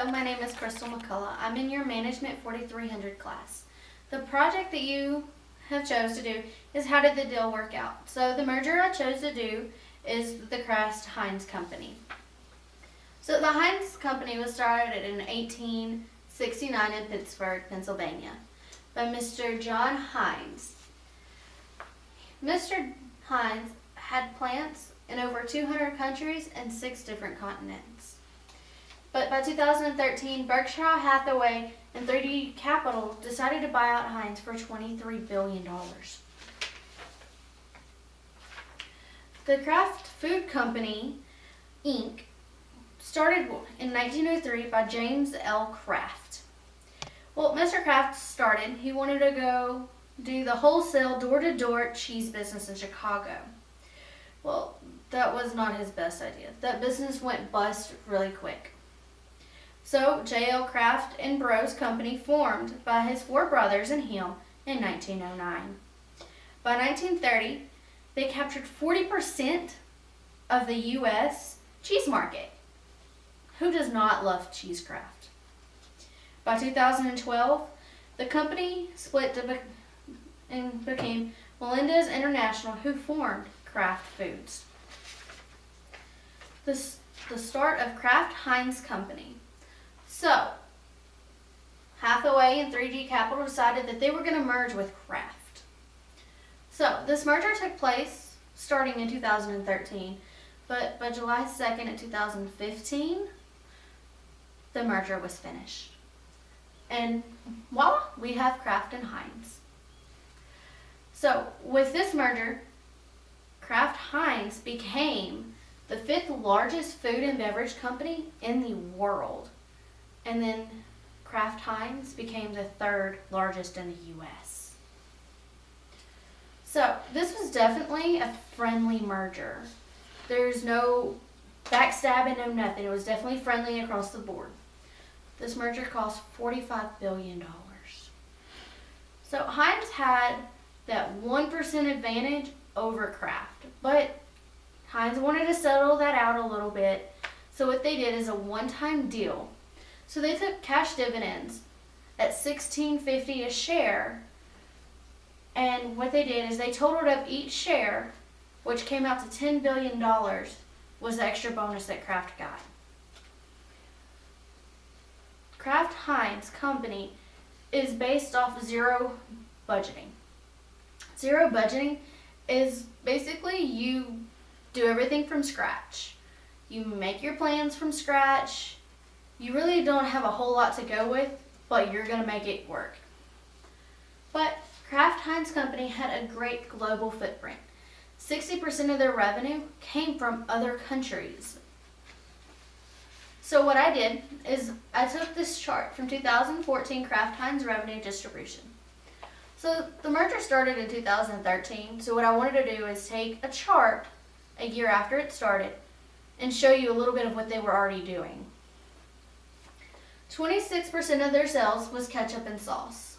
Hello, my name is Crystal McCullough. I'm in your Management 4300 class. The project that you have chose to do is how did the deal work out? So the merger I chose to do is the Kraft Heinz company. So the Heinz company was started in 1869 in Pittsburgh, Pennsylvania by Mr. John Heinz. Mr. Heinz had plants in over 200 countries and 6 different continents. But by 2013, Berkshire Hathaway and 3D Capital decided to buy out Heinz for $23 billion. The Kraft Food Company, Inc. started in 1903 by James L. Kraft. Well, Mr. Kraft started, he wanted to go do the wholesale door-to-door cheese business in Chicago. Well, that was not his best idea. That business went bust really quick. So, J.L. Kraft and Bros Company formed by his 4 brothers and him in 1909. By 1930, they captured 40% of the U.S. cheese market. Who does not love cheesecraft? By 2012, the company split and became Melendez International, who formed Kraft Foods. The start of Kraft Heinz Company. So, Hathaway and 3D Capital decided that they were going to merge with Kraft. So, this merger took place starting in 2013, but by July 2nd of 2015, the merger was finished. And voila, we have Kraft and Heinz. So, with this merger, Kraft Heinz became the 5th largest food and beverage company in the world. And then Kraft Heinz became the 3rd largest in the U.S. So this was definitely a friendly merger. There's no backstabbing, no nothing. It was definitely friendly across the board. This merger cost $45 billion. So Heinz had that 1% advantage over Kraft, but Heinz wanted to settle that out a little bit. So what they did is a one-time deal. So they took cash dividends at $16.50 a share, and what they did is they totaled up each share, which came out to $10 billion, was the extra bonus that Kraft got. Kraft Heinz Company is based off zero budgeting. Zero budgeting is basically you do everything from scratch. You make your plans from scratch. You really don't have a whole lot to go with, but you're going to make it work. But Kraft Heinz Company had a great global footprint. 60% of their revenue came from other countries. So what I did is I took this chart from 2014 Kraft Heinz revenue distribution. So the merger started in 2013, so what I wanted to do is take a chart a year after it started and show you a little bit of what they were already doing. 26% of their sales was ketchup and sauce.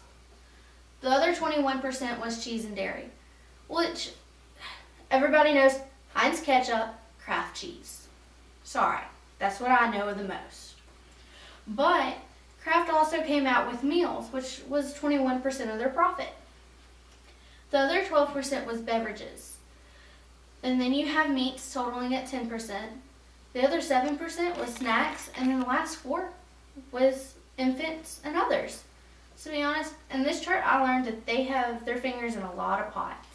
The other 21% was cheese and dairy, which everybody knows Heinz ketchup, Kraft cheese. Sorry, that's what I know the most. But Kraft also came out with meals, which was 21% of their profit. The other 12% was beverages. And then you have meats totaling at 10%. The other 7% was snacks, and then the last 4% was infants and others. To be honest, in this chart I learned that they have their fingers in a lot of pots.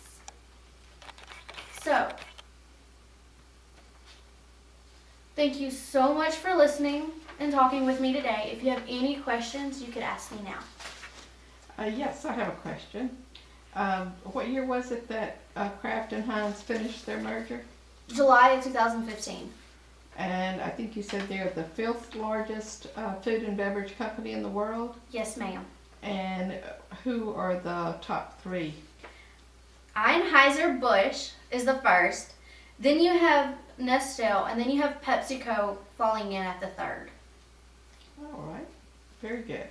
So, thank you so much for listening and talking with me today. If you have any questions, you could ask me now. Yes, I have a question. What year was it that Kraft and Heinz finished their merger? July of 2015. And I think you said they're the 5th largest food and beverage company in the world? Yes, ma'am. And who are the top 3? Anheuser-Busch is the first. Then you have Nestle, and then you have PepsiCo falling in at the 3rd. All right. Very good.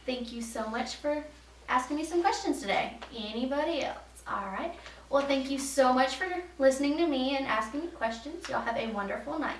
Thank you so much for asking me some questions today. Anybody else? All right. Well, thank you so much for listening to me and asking me questions. Y'all have a wonderful night.